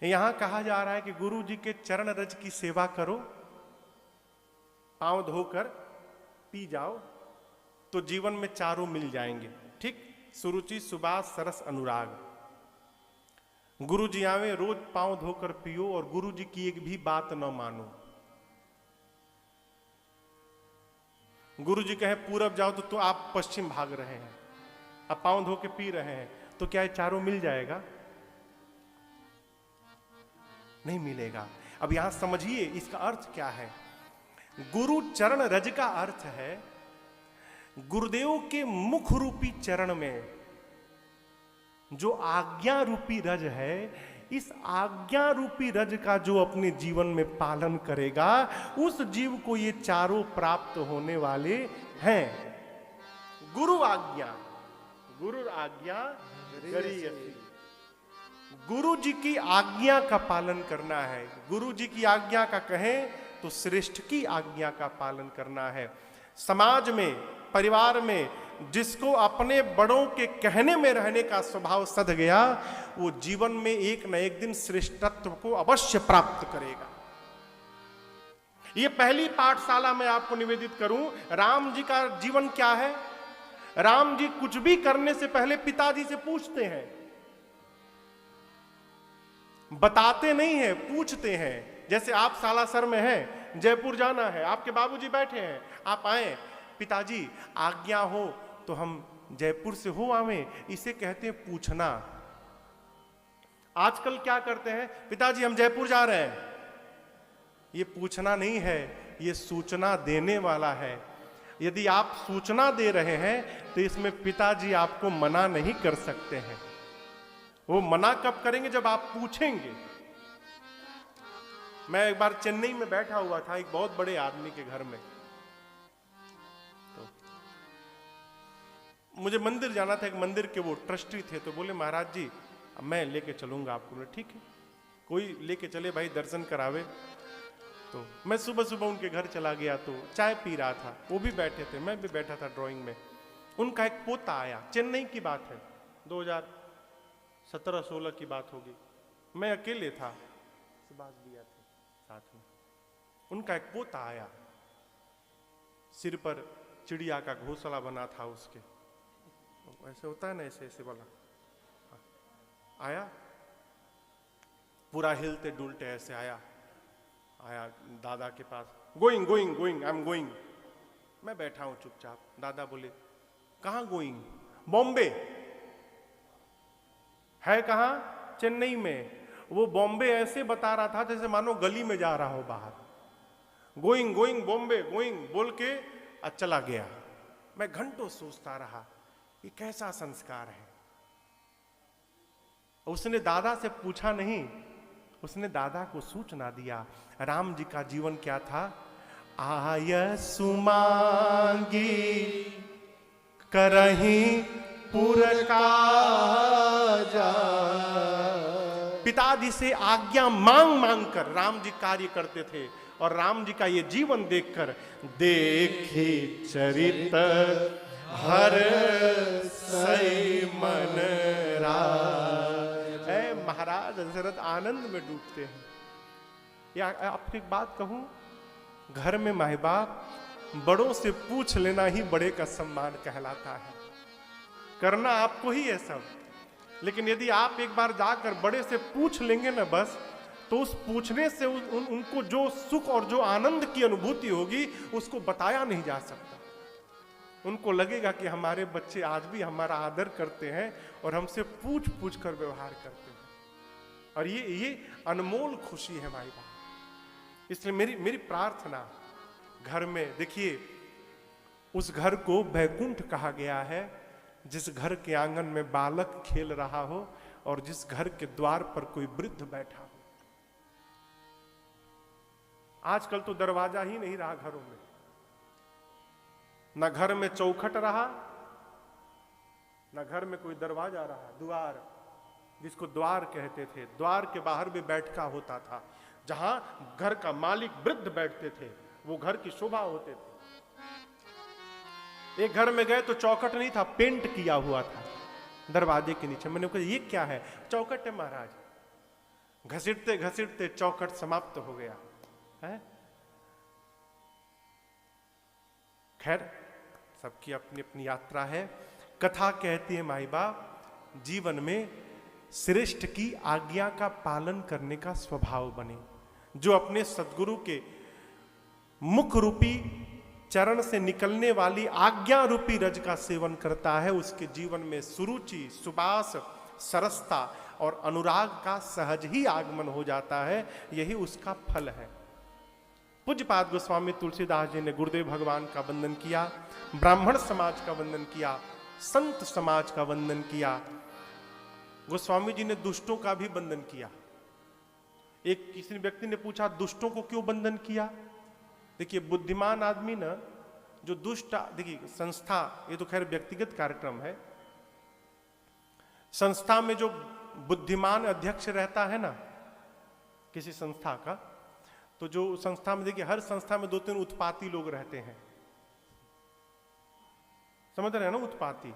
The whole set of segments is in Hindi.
यहां कहा जा रहा है कि गुरु जी के चरण रज की सेवा करो, पांव धोकर पी जाओ तो जीवन में चारों मिल जाएंगे। ठीक, सुरुचि, सुबास, सरस, अनुराग। गुरु जी आवे, रोज पांव धोकर पियो और गुरु जी की एक भी बात न मानो। गुरु जी कहे पूरब जाओ तो आप पश्चिम भाग रहे हैं, अब पांव धो के पी रहे हैं, तो क्या ये चारों मिल जाएगा? नहीं मिलेगा। अब यहां समझिए इसका अर्थ क्या है। गुरु चरण रज का अर्थ है गुरुदेव के मुख रूपी चरण में जो आज्ञा रूपी रज है, इस आज्ञा रूपी रज का जो अपने जीवन में पालन करेगा, उस जीव को ये चारों प्राप्त होने वाले हैं। गुरु आज्ञा, गुरु आज्ञा गरीयसी। गुरु जी की आज्ञा का पालन करना है। गुरु जी की आज्ञा का कहें तो श्रेष्ठ की आज्ञा का पालन करना है। समाज में, परिवार में जिसको अपने बड़ों के कहने में रहने का स्वभाव सध गया, वो जीवन में एक न एक दिन श्रेष्ठत्व को अवश्य प्राप्त करेगा। ये पहली पाठशाला मैं आपको निवेदित करूं। राम जी का जीवन क्या है? राम जी कुछ भी करने से पहले पिताजी से पूछते हैं, बताते नहीं है, पूछते हैं। जैसे आप सालासर में हैं, जयपुर जाना है, आपके बाबूजी बैठे हैं, आप आए, पिताजी आज्ञा हो तो हम जयपुर से हो आवें, इसे कहते हैं पूछना। आजकल क्या करते हैं, पिताजी हम जयपुर जा रहे हैं, ये पूछना नहीं है, ये सूचना देने वाला है। यदि आप सूचना दे रहे हैं तो इसमें पिताजी आपको मना नहीं कर सकते हैं। वो मना कब करेंगे? जब आप पूछेंगे। मैं एक बार चेन्नई में बैठा हुआ था एक बहुत बड़े आदमी के घर में, तो मुझे मंदिर जाना था। एक मंदिर के वो ट्रस्टी थे, तो बोले महाराज जी मैं लेके चलूंगा आपको। ठीक है, कोई लेके चले भाई, दर्शन करावे। तो मैं सुबह सुबह उनके घर चला गया, तो चाय पी रहा था, वो भी बैठे थे, मैं भी बैठा था ड्राइंग में। उनका एक पोता आया, चेन्नई की बात है, 2017-16 की बात होगी। मैं अकेले था, सुभाष भैया थे साथ में। उनका एक पोता आया, सिर पर चिड़िया का घोंसला बना था उसके, ऐसे होता है ना, ऐसे ऐसे वाला। आया, पूरा हिलते डुलते ऐसे आया दादा के पास। Going going going, I am going. मैं बैठा हूं चुपचाप। दादा बोले कहां गोइंग? बॉम्बे। है कहां? चेन्नई में। वो बॉम्बे ऐसे बता रहा था जैसे मानो गली में जा रहा हो बाहर। गोइंग गोइंग बॉम्बे, गोइंग बोल के चला गया। मैं घंटों सोचता रहा ये कैसा संस्कार है। उसने दादा से पूछा नहीं, उसने दादा को सूचना दिया। राम जी का जीवन क्या था? आय सुमांगी करहीं पुर काजा। पिताजी से आज्ञा मांग मांग कर राम जी कार्य करते थे। और राम जी का ये जीवन देखकर देखे चरित हर सई मन राज। महाराज दशरथ आनंद में डूबते हैं। या आपको एक बात कहूं, घर में माँ बाप बड़ों से पूछ लेना ही बड़े का सम्मान कहलाता है। करना आपको ही है सब, लेकिन यदि आप एक बार जाकर बड़े से पूछ लेंगे ना बस, तो उस पूछने से उनको जो सुख और जो आनंद की अनुभूति होगी उसको बताया नहीं जा सकता। उनको लगेगा कि हमारे बच्चे आज भी हमारा आदर करते हैं और हमसे पूछ पूछ कर व्यवहार करते हैं। और ये अनमोल खुशी है भाई बाप। इसलिए मेरी प्रार्थना, घर में देखिए, उस घर को वैकुंठ कहा गया है जिस घर के आंगन में बालक खेल रहा हो और जिस घर के द्वार पर कोई वृद्ध बैठा हो। आजकल तो दरवाजा ही नहीं रहा घरों में, न घर में चौखट रहा, न घर में कोई दरवाजा रहा। द्वार, जिसको द्वार कहते थे, द्वार के बाहर भी बैठका होता था, जहां घर का मालिक वृद्ध बैठते थे, वो घर की शोभा होते थे। एक घर में गए तो चौखट नहीं था, पेंट किया हुआ था दरवाजे के नीचे। मैंने कहा ये क्या है? चौखट है महाराज। घसीटते घसीटते चौखट समाप्त हो गया है। खैर, सबकी अपनी अपनी यात्रा है। कथा कहती है माई बाप जीवन में श्रेष्ठ की आज्ञा का पालन करने का स्वभाव बने। जो अपने सद्गुरु के मुख रूपी चरण से निकलने वाली आज्ञा रूपी रज का सेवन करता है, उसके जीवन में सुरुचि, सुबास, सरसता और अनुराग का सहज ही आगमन हो जाता है। यही उसका फल है। पूज्यपाद गोस्वामी तुलसीदास जी ने गुरुदेव भगवान का वंदन किया, ब्राह्मण समाज का वंदन किया, संत समाज का वंदन किया। गोस्वामी जी ने दुष्टों का भी वंदन किया। एक किसी व्यक्ति ने पूछा दुष्टों को क्यों वंदन किया? देखिए, बुद्धिमान आदमी ना, जो दुष्ट, देखिए संस्था, ये तो खैर व्यक्तिगत कार्यक्रम है। संस्था में जो बुद्धिमान अध्यक्ष रहता है ना किसी संस्था का, तो जो संस्था में, देखिए हर संस्था में 2-3 उत्पाती लोग रहते हैं, समझ रहे हैं ना, उत्पाती।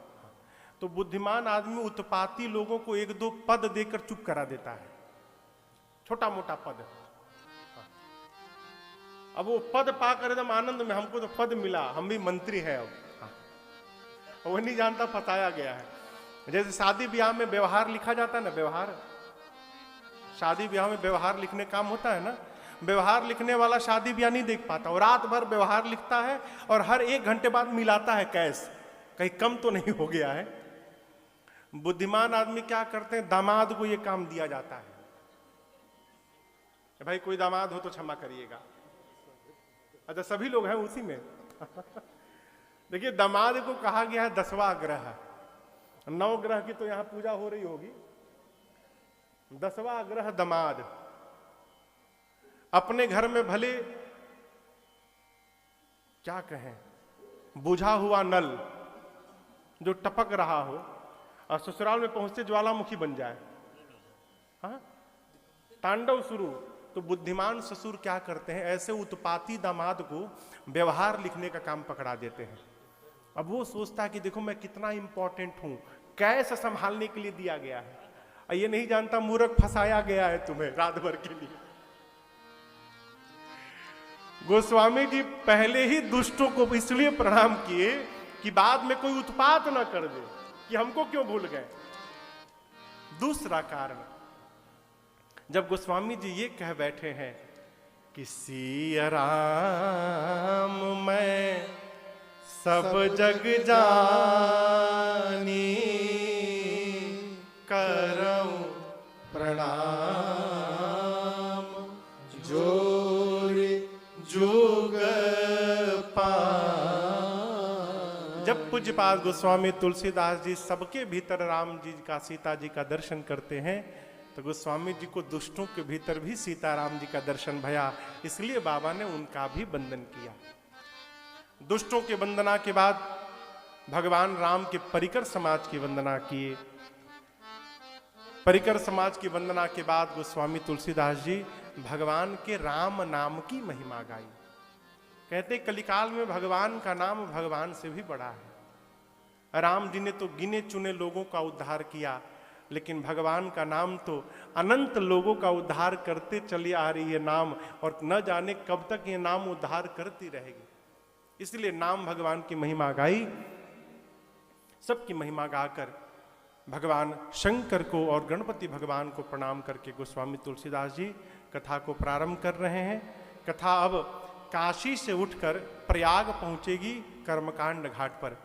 तो बुद्धिमान आदमी उत्पाती लोगों को 1-2 पद देकर चुप करा देता है, छोटा मोटा पद। अब वो पद पाकर एकदम आनंद में, हमको तो पद मिला, हम भी मंत्री हैं अब। वो नहीं जानता फंसाया गया है। जैसे शादी ब्याह में व्यवहार लिखा जाता है ना, व्यवहार, शादी ब्याह में व्यवहार लिखने काम होता है ना। व्यवहार लिखने वाला शादी ब्याह नहीं देख पाता, और रात भर व्यवहार लिखता है और हर 1 घंटे बाद मिलाता है कैश, कहीं कम तो नहीं हो गया है। बुद्धिमान आदमी क्या करते हैं, दामाद को ये काम दिया जाता है। भाई कोई दामाद हो तो क्षमा करिएगा। अच्छा, सभी लोग हैं उसी में। देखिए, दामाद को कहा गया है 10वां ग्रह। 9 ग्रह की तो यहां पूजा हो रही होगी, 10वां ग्रह दामाद। अपने घर में भले क्या कहें, बुझा हुआ नल जो टपक रहा हो और ससुराल में पहुंचते ज्वालामुखी बन जाए, हाँ, तांडव शुरू। तो बुद्धिमान ससुर क्या करते हैं, ऐसे उत्पाती दामाद को व्यवहार लिखने का काम पकड़ा देते हैं। अब वो सोचता है कि देखो मैं कितना इंपॉर्टेंट हूं, कैसे संभालने के लिए दिया गया है, और ये नहीं जानता मूर्ख फंसाया गया है तुम्हें रात भर के लिए। गोस्वामी जी पहले ही दुष्टों को इसलिए प्रणाम किए कि बाद में कोई उत्पात ना कर दे कि हमको क्यों भूल गए। दूसरा कारण, जब गोस्वामी जी ये कह बैठे हैं कि सिया राम मैं सब जग जानी, करऊं प्रणाम जोर जुग पान। जब पूज्यपाद गोस्वामी तुलसीदास जी सबके भीतर राम जी का, सीता जी का दर्शन करते हैं, तो गोस्वामी जी को दुष्टों के भीतर भी सीताराम जी का दर्शन भया, इसलिए बाबा ने उनका भी वंदन किया। दुष्टों के वंदना के बाद भगवान राम के परिकर समाज की वंदना किए। परिकर समाज की वंदना के बाद गोस्वामी तुलसीदास जी भगवान के राम नाम की महिमा गाई। कहते कलिकाल में भगवान का नाम भगवान से भी बड़ा है। राम जी ने तो गिने चुने लोगों का उद्धार किया, लेकिन भगवान का नाम तो अनंत लोगों का उद्धार करते चली आ रही है नाम, और न जाने कब तक ये नाम उद्धार करती रहेगी। इसलिए नाम भगवान की महिमा गाई। सबकी महिमा गाकर भगवान शंकर को और गणपति भगवान को प्रणाम करके गोस्वामी तुलसीदास जी कथा को प्रारंभ कर रहे हैं। कथा अब काशी से उठकर प्रयाग पहुंचेगी कर्मकांड घाट पर,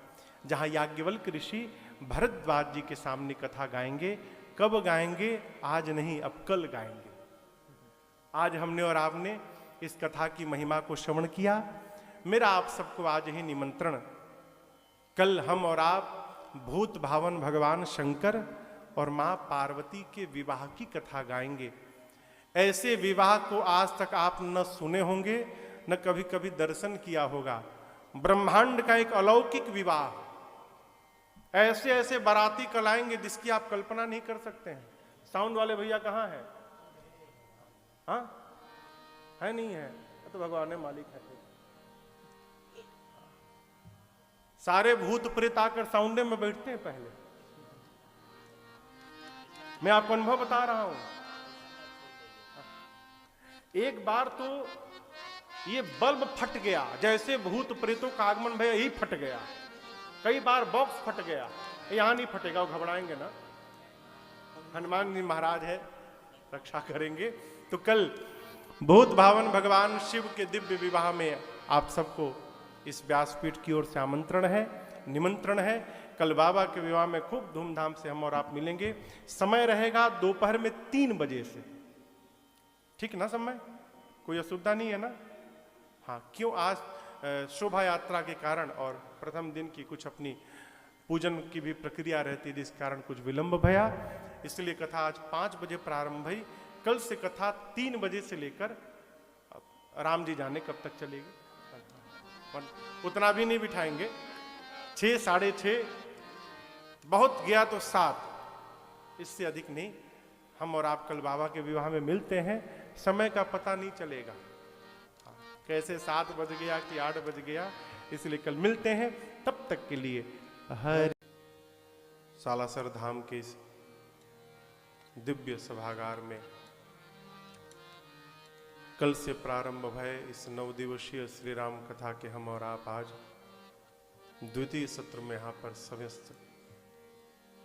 जहां याज्ञवल्क्य ऋषि भरद्वाज जी के सामने कथा गाएंगे। कब गाएंगे? आज नहीं, अब कल गाएंगे। आज हमने और आपने इस कथा की महिमा को श्रवण किया। मेरा आप सबको आज ही निमंत्रण, कल हम और आप भूत भावन भगवान शंकर और मां पार्वती के विवाह की कथा गाएंगे। ऐसे विवाह को आज तक आप न सुने होंगे, न कभी कभी दर्शन किया होगा। ब्रह्मांड का एक अलौकिक विवाह, ऐसे ऐसे बाराती कलाएंगे जिसकी आप कल्पना नहीं कर सकते हैं। साउंड वाले भैया कहाँ है? हाँ है, नहीं है तो भगवान मालिक है। सारे भूत प्रेत आकर साउंडे में बैठते हैं पहले। मैं आपको अनुभव बता रहा हूं। एक बार तो ये बल्ब फट गया, जैसे भूत प्रेतों का आगमन भया यही फट गया। कई बार बॉक्स फट गया, यहां नहीं फटेगा, वो घबराएंगे ना। हनुमान जी महाराज है, रक्षा करेंगे। तो कल भूत भावन भगवान शिव के दिव्य विवाह में आप सबको इस व्यासपीठ की ओर से आमंत्रण है, निमंत्रण है। कल बाबा के विवाह में खूब धूमधाम से हम और आप मिलेंगे। समय रहेगा दोपहर में 3 बजे से, ठीक ना? समय कोई असुविधा नहीं है ना? हाँ, क्यों? आज शोभा यात्रा के कारण और प्रथम दिन की कुछ अपनी पूजन की भी प्रक्रिया रहती है, जिस कारण कुछ विलंब भया, इसलिए कथा आज 5 बजे प्रारंभ हुई। कल से कथा 3 बजे से लेकर राम जी जाने कब तक चलेगी, उतना भी नहीं बिठाएंगे। 6, 6:30, बहुत गया तो 7, इससे अधिक नहीं। हम और आप कल बाबा के विवाह में मिलते हैं, समय का पता नहीं चलेगा कैसे 7 बज गया कि 8 बज गया, इसलिए कल मिलते हैं। तब तक के लिए हर सालासर धाम के इस दिव्य सभागार में कल से प्रारंभ भय इस 9 दिवसीय श्री राम कथा के हम और आप आज द्वितीय सत्र में यहाँ पर समस्त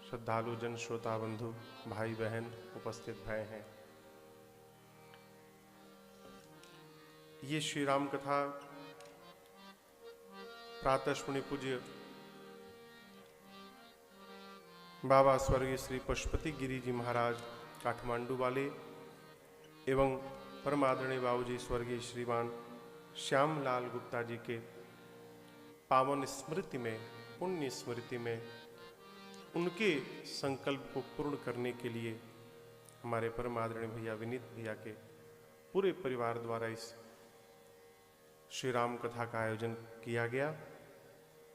श्रद्धालु जन, श्रोता बंधु, भाई बहन उपस्थित भय हैं। ये श्री राम कथा प्रातःस्मरणीय पूज्य बाबा स्वर्गीय श्री पशुपति गिरी जी महाराज काठमांडू वाले एवं परम आदरणीय बाबूजी स्वर्गीय श्रीमान श्यामलाल गुप्ता जी के पावन स्मृति में, पुण्य स्मृति में, उनके संकल्प को पूर्ण करने के लिए हमारे परम आदरणीय भैया विनीत भैया के पूरे परिवार द्वारा इस श्री राम कथा का आयोजन किया गया।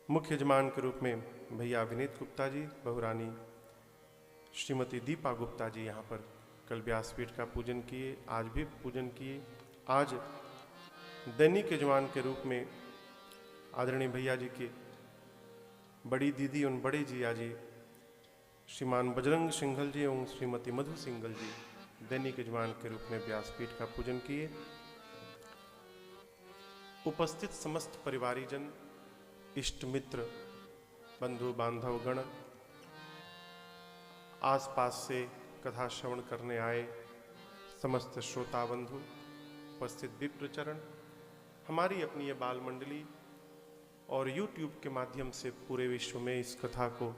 मुख्य यजमान के रूप में भैया विनीत गुप्ता जी, बहुरानी श्रीमती दीपा गुप्ता जी यहाँ पर कल व्यासपीठ का पूजन किए, आज भी पूजन किए। आज दैनिक यजमान के रूप में आदरणीय भैया जी के बड़ी दीदी और बड़े जिया जी श्रीमान बजरंग सिंघल जी एवं श्रीमती मधु सिंघल जी दैनिक यजमान के रूप में व्यासपीठ का पूजन किए। उपस्थित समस्त परिवारीजन, इष्ट मित्र, बंधु बांधव गण, आसपास से कथा श्रवण करने आए समस्त श्रोता बंधु, उपस्थित विप्रचरण, हमारी अपनी ये बाल मंडली और YouTube के माध्यम से पूरे विश्व में इस कथा को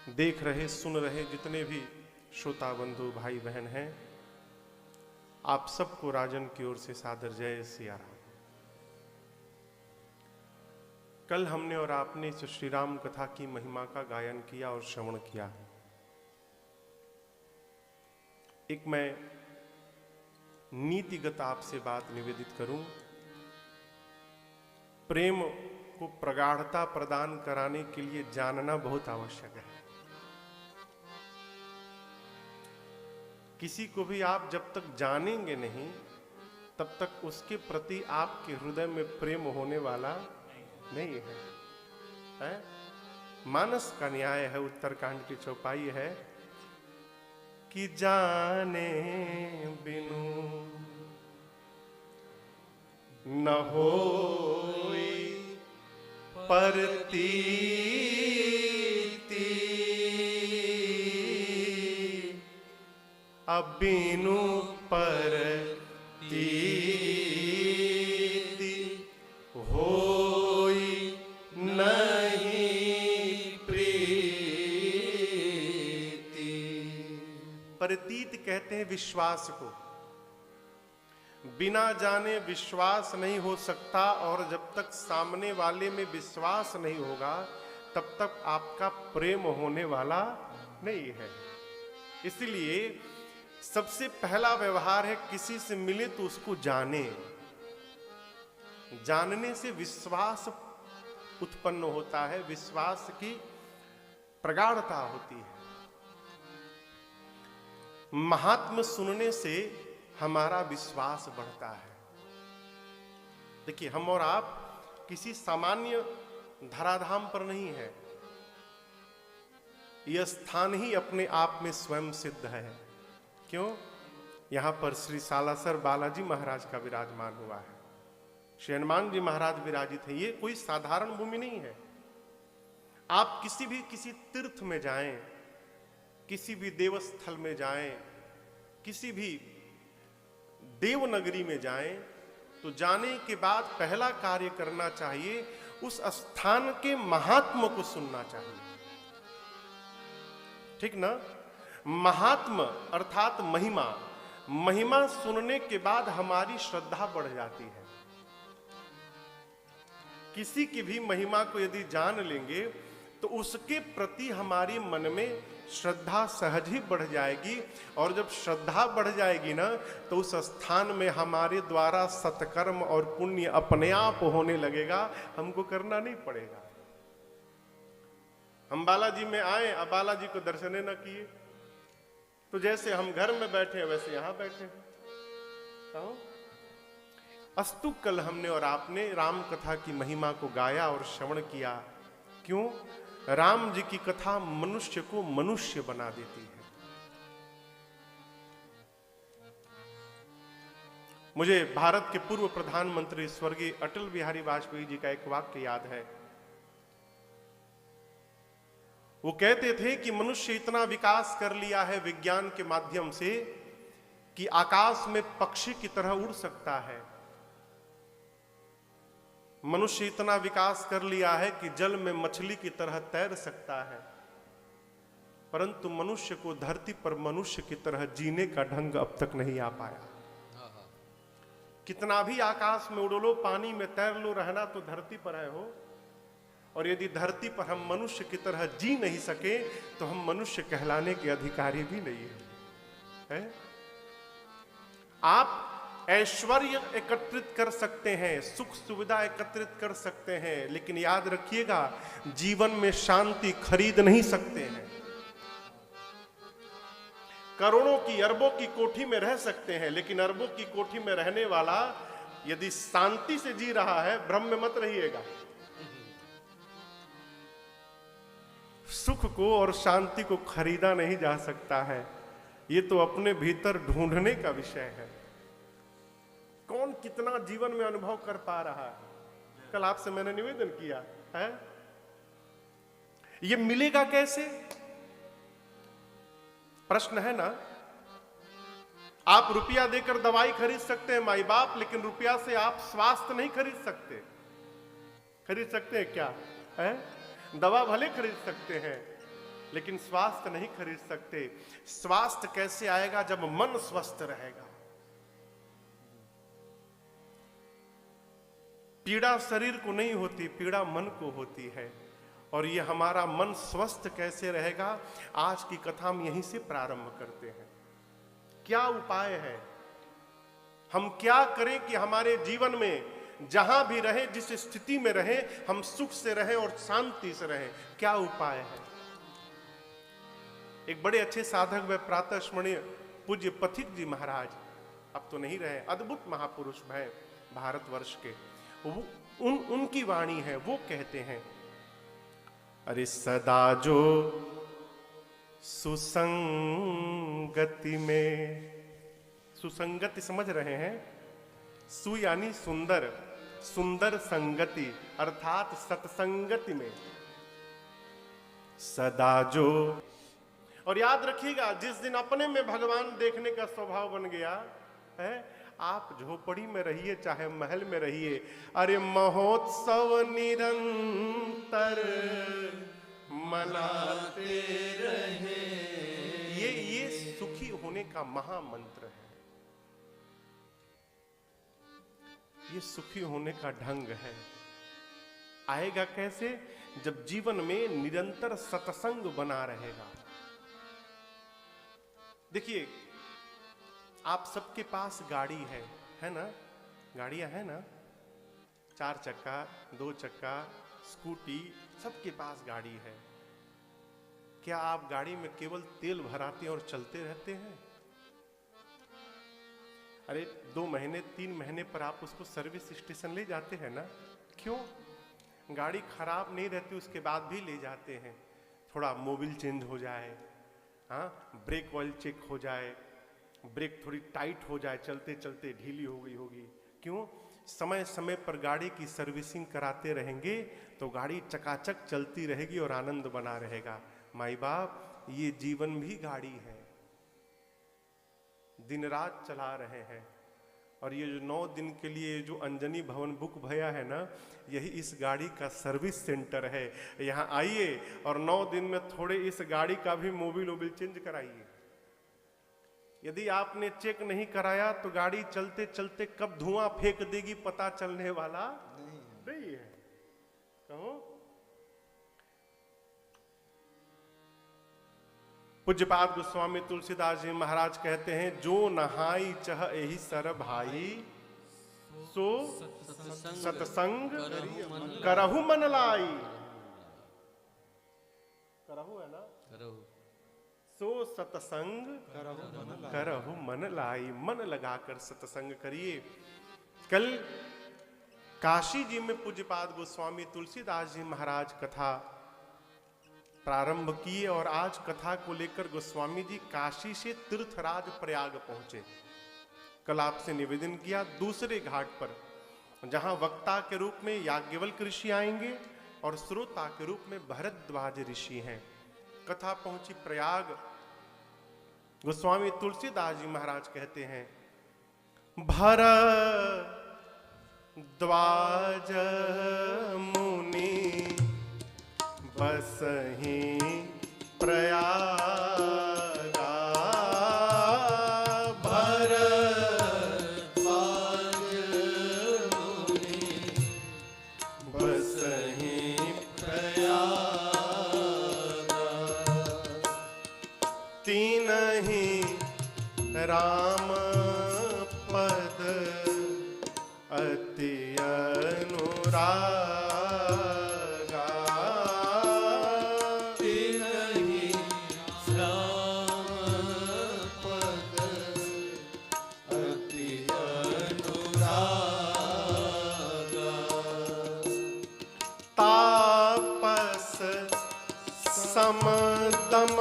देख रहे, सुन रहे जितने भी श्रोता बंधु भाई बहन हैं, आप सबको राजन की ओर से सादर जय सिया राम। कल हमने और आपने इस श्री राम कथा की महिमा का गायन किया और श्रवण किया। एक मैं नीतिगत आपसे बात निवेदित करूं। प्रेम को प्रगाढ़ता प्रदान कराने के लिए जानना बहुत आवश्यक है। किसी को भी आप जब तक जानेंगे नहीं, तब तक उसके प्रति आपके हृदय में प्रेम होने वाला नहीं है? मानस का न्याय है, उत्तरकांड की चौपाई है कि जाने बिनु न होई परतीति, अबिनु परतीति होई नहीं प्रीति। प्रतीत कहते हैं विश्वास को। बिना जाने विश्वास नहीं हो सकता, और जब तक सामने वाले में विश्वास नहीं होगा तब तक आपका प्रेम होने वाला नहीं है। इसलिए सबसे पहला व्यवहार है, किसी से मिले तो उसको जाने। जानने से विश्वास उत्पन्न होता है, विश्वास की प्रगाढ़ता होती है। महात्म सुनने से हमारा विश्वास बढ़ता है। देखिए, हम और आप किसी सामान्य धराधाम पर नहीं है। यह स्थान ही अपने आप में स्वयं सिद्ध है। क्यों? यहां पर श्री सालासर बालाजी महाराज का विराजमान हुआ है, श्री हनुमान जी महाराज विराजित हैं। ये कोई साधारण भूमि नहीं है। आप किसी तीर्थ में जाएं, किसी भी देवस्थल में जाएं, किसी भी देवनगरी में जाएं, तो जाने के बाद पहला कार्य करना चाहिए, उस स्थान के महात्म को सुनना चाहिए। ठीक ना? महात्म अर्थात महिमा, महिमा सुनने के बाद हमारी श्रद्धा बढ़ जाती है। किसी की भी महिमा को यदि जान लेंगे तो उसके प्रति हमारी मन में श्रद्धा सहज ही बढ़ जाएगी, और जब श्रद्धा बढ़ जाएगी ना, तो उस स्थान में हमारे द्वारा सत्कर्म और पुण्य अपने आप होने लगेगा, हमको करना नहीं पड़ेगा। हम बालाजी में आए, अब बालाजी को दर्शने न किए, तो जैसे हम घर में बैठे हैं वैसे यहां बैठे। अस्तु कल हमने और आपने राम कथा की महिमा को गाया और श्रवण किया। क्यों? राम जी की कथा मनुष्य को मनुष्य बना देती है। मुझे भारत के पूर्व प्रधानमंत्री स्वर्गीय अटल बिहारी वाजपेयी जी का एक वाक्य याद है। वो कहते थे कि मनुष्य इतना विकास कर लिया है विज्ञान के माध्यम से कि आकाश में पक्षी की तरह उड़ सकता है। मनुष्य इतना विकास कर लिया है कि जल में मछली की तरह तैर सकता है, परंतु मनुष्य को धरती पर मनुष्य की तरह जीने का ढंग अब तक नहीं आ पाया। कितना भी आकाश में उड़ लो, पानी में तैर लो, रहना तो धरती पर है हो। और यदि धरती पर हम मनुष्य की तरह जी नहीं सके तो हम मनुष्य कहलाने के अधिकारी भी नहीं है। आप ऐश्वर्य एकत्रित कर सकते हैं, सुख सुविधा एकत्रित कर सकते हैं, लेकिन याद रखिएगा, जीवन में शांति खरीद नहीं सकते हैं। करोड़ों की अरबों की कोठी में रह सकते हैं, लेकिन अरबों की कोठी में रहने वाला यदि शांति से जी रहा है, भ्रम में मत रहिएगा। सुख को और शांति को खरीदा नहीं जा सकता है, ये तो अपने भीतर ढूंढने का विषय है। कौन कितना जीवन में अनुभव कर पा रहा है? कल आपसे मैंने निवेदन किया है, ये मिलेगा कैसे? प्रश्न है ना। आप रुपया देकर दवाई खरीद सकते हैं माई बाप, लेकिन रुपया से आप स्वास्थ्य नहीं खरीद सकते। खरीद सकते हैं क्या? है? दवा भले खरीद सकते हैं, लेकिन स्वास्थ्य नहीं खरीद सकते। स्वास्थ्य कैसे आएगा? जब मन स्वस्थ रहेगा। पीड़ा शरीर को नहीं होती, पीड़ा मन को होती है। और ये हमारा मन स्वस्थ कैसे रहेगा? आज की कथा हम यहीं से प्रारंभ करते हैं। क्या उपाय है? हम क्या करें कि हमारे जीवन में जहां भी रहे, जिस स्थिति में रहे, हम सुख से रहें और शांति से रहें? क्या उपाय है? एक बड़े अच्छे साधक व प्रातः स्मरणीय पूज्य पथिक जी महाराज, अब तो नहीं रहे, अद्भुत महापुरुष हैं भारतवर्ष के। उनकी वाणी है, वो कहते हैं, अरे सदा जो सुसंगति में, सुसंगति समझ रहे हैं? सु यानी सुंदर, सुंदर संगति अर्थात सत्संगति में सदा जो। और याद रखिएगा, जिस दिन अपने में भगवान देखने का स्वभाव बन गया है, आप झोपड़ी में रहिए चाहे महल में रहिए, अरे महोत्सव निरंतर मनाते रहे, ये सुखी होने का महामंत्र है। ये सुखी होने का ढंग है। आएगा कैसे? जब जीवन में निरंतर सत्संग बना रहेगा। देखिए, आप सबके पास गाड़ी है ना? गाड़ियां है ना? 4 चक्का, 2 चक्का, स्कूटी, सबके पास गाड़ी है। क्या आप गाड़ी में केवल तेल भराते और चलते रहते हैं? अरे 2 महीने 3 महीने पर आप उसको सर्विस स्टेशन ले जाते हैं ना? क्यों? गाड़ी खराब नहीं रहती उसके बाद भी ले जाते हैं। थोड़ा मोबिल चेंज हो जाए, हाँ, ब्रेक ऑयल चेक हो जाए, ब्रेक थोड़ी टाइट हो जाए, चलते चलते ढीली हो गई होगी। क्यों? समय समय पर गाड़ी की सर्विसिंग कराते रहेंगे तो गाड़ी चकाचक चलती रहेगी और आनंद बना रहेगा। माई बाप, ये जीवन भी गाड़ी है, दिन रात चला रहे हैं। और ये जो 9 दिन के लिए जो अंजनी भवन बुक भया है ना, यही इस गाड़ी का सर्विस सेंटर है। यहाँ आइए और 9 दिन में थोड़े इस गाड़ी का भी मोबिल चेंज कराइए। यदि आपने चेक नहीं कराया तो गाड़ी चलते चलते कब धुआं फेंक देगी पता चलने वाला नहीं है। कहो पूज्यपाद गोस्वामी तुलसीदास जी महाराज कहते हैं, जो नहाई चह एहि सर भाई, सो सतसंग करहु मन लाई। करहु है ना, सो सतसंग करहु मन लाई। मन लगाकर सत्संग करिए। कल काशी जी में पूज्यपाद गोस्वामी तुलसीदास जी महाराज कथा प्रारंभ किए और आज कथा को लेकर गोस्वामी जी काशी से तीर्थराज प्रयाग पहुंचे। कल आपसे निवेदन किया दूसरे घाट पर, जहां वक्ता के रूप में याज्ञवल्क्य ऋषि आएंगे और श्रोता के रूप में भरद्वाज ऋषि हैं। कथा पहुंची प्रयाग। गोस्वामी तुलसीदास जी महाराज कहते हैं, भरद्वाज मुनि बसहि प्रयागा, भरद्वाज मुनि बसहि प्रयागा। तीनहि राम पद अति अनुरागा, तीनहि राम पद अति अनुरागा। तापस समदम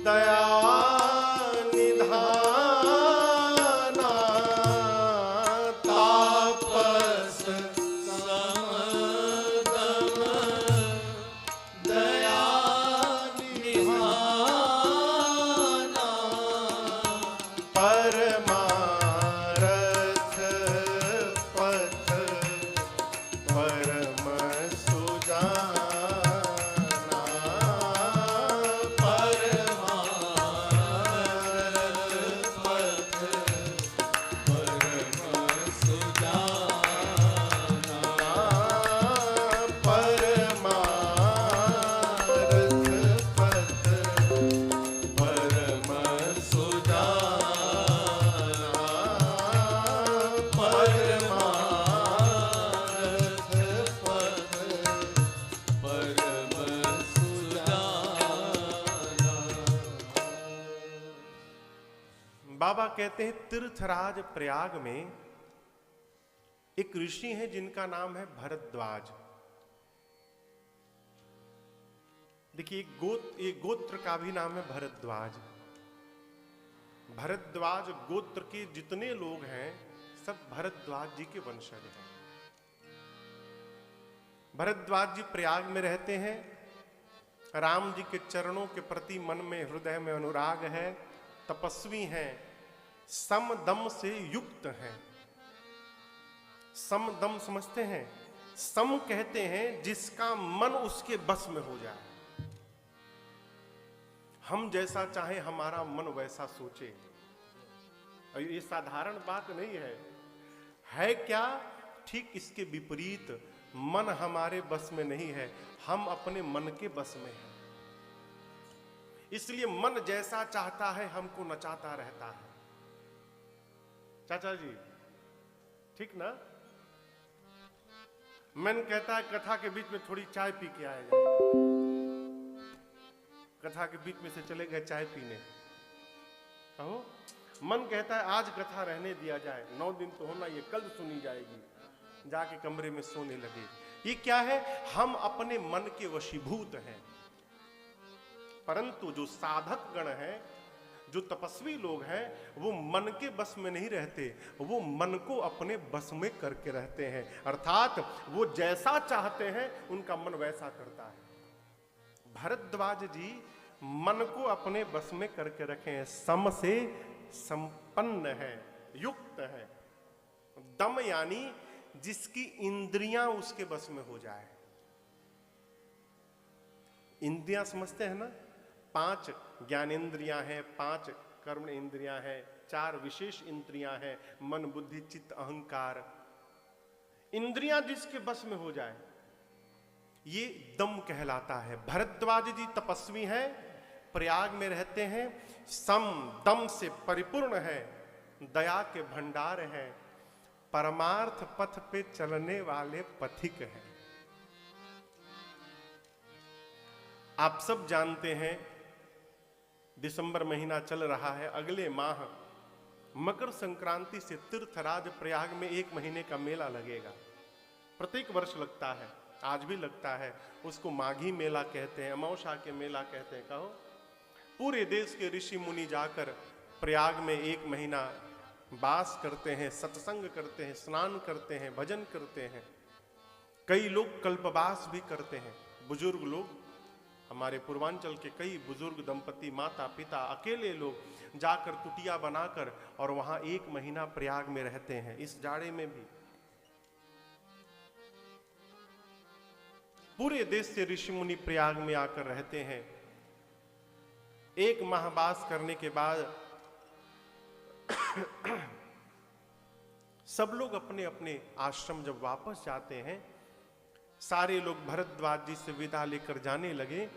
दया निधाना, तापस समदम दया निधाना। परमारथ पथ परम सुजाना, परमारथ पथ परम सुजाना, परमारथ पथ परम सुजाना, परमारथ पथ परम सुजाना। बाबा कहते हैं तीर्थराज प्रयाग में एक ऋषि हैं जिनका नाम है भरद्वाज। देखिए, एक गोत्र का भी नाम है भरद्वाज। भरद्वाज गोत्र के जितने लोग हैं सब भरद्वाज जी के वंशज हैं। भरद्वाज जी प्रयाग में रहते हैं। राम जी के चरणों के प्रति मन में हृदय में अनुराग है। तपस्वी हैं, सम दम से युक्त हैं। सम दम समझते हैं? सम कहते हैं जिसका मन उसके बस में हो जाए। हम जैसा चाहे हमारा मन वैसा सोचे। और ये साधारण बात नहीं है क्या? ठीक इसके विपरीत, मन हमारे बस में नहीं है, हम अपने मन के बस में हैं। इसलिए मन जैसा चाहता है हमको नचाता रहता है। चाचा जी ठीक ना? मन कहता है कथा के बीच में थोड़ी चाय पी के आया जाए। कथा के बीच में से चले गए चाय पीने। कहो, मन कहता है आज कथा रहने दिया जाए, 9 दिन तो होना, ये कल सुनी जाएगी। जाके कमरे में सोने लगे। ये क्या है? हम अपने मन के वशीभूत हैं। परंतु जो साधक गण है, जो तपस्वी लोग हैं वो मन के बस में नहीं रहते, वो मन को अपने बस में करके रहते हैं, अर्थात वो जैसा चाहते हैं उनका मन वैसा करता है। भरद्वाज जी मन को अपने बस में करके रखे हैं, सम से संपन्न है, युक्त है। दम यानी जिसकी इंद्रियां उसके बस में हो जाए। इंद्रियां समझते हैं ना, 5 ज्ञानेंद्रियां हैं, 5 कर्म इंद्रियां हैं, 4 विशेष इंद्रियां हैं, मन बुद्धि चित्त अहंकार। इंद्रियां जिसके बस में हो जाए ये दम कहलाता है। भरद्वाज जी तपस्वी हैं, प्रयाग में रहते हैं, सम दम से परिपूर्ण है, दया के भंडार हैं, परमार्थ पथ पे चलने वाले पथिक हैं। आप सब जानते हैं दिसंबर महीना चल रहा है, अगले माह मकर संक्रांति से तीर्थराज प्रयाग में 1 महीने का मेला लगेगा। प्रत्येक वर्ष लगता है, आज भी लगता है। उसको माघी मेला कहते हैं, अमावस्या के मेला कहते हैं। कहो, पूरे देश के ऋषि मुनि जाकर प्रयाग में 1 महीना वास करते हैं, सत्संग करते हैं, स्नान करते हैं, भजन करते हैं। कई लोग कल्पवास भी करते हैं। बुजुर्ग लोग, हमारे पूर्वांचल के कई बुजुर्ग दंपति, माता पिता, अकेले लोग जाकर कुटिया बनाकर और वहां 1 महीना प्रयाग में रहते हैं, इस जाड़े में भी। पूरे देश से ऋषि मुनि प्रयाग में आकर रहते हैं। 1 माह वास करने के बाद सब लोग अपने अपने आश्रम जब वापस जाते हैं, सारे लोग भरद्वाज जी से विदा लेकर जाने लगे।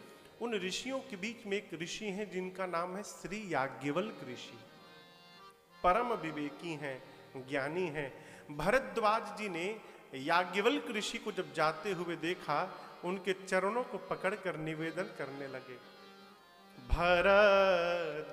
उन ऋषियों के बीच में एक ऋषि हैं जिनका नाम है श्री याज्ञवल्क ऋषि। परम विवेकी हैं, ज्ञानी हैं। भरद्वाज जी ने याज्ञवल्क ऋषि को जब जाते हुए देखा, उनके चरणों को पकड़कर निवेदन करने लगे, भरद्वाज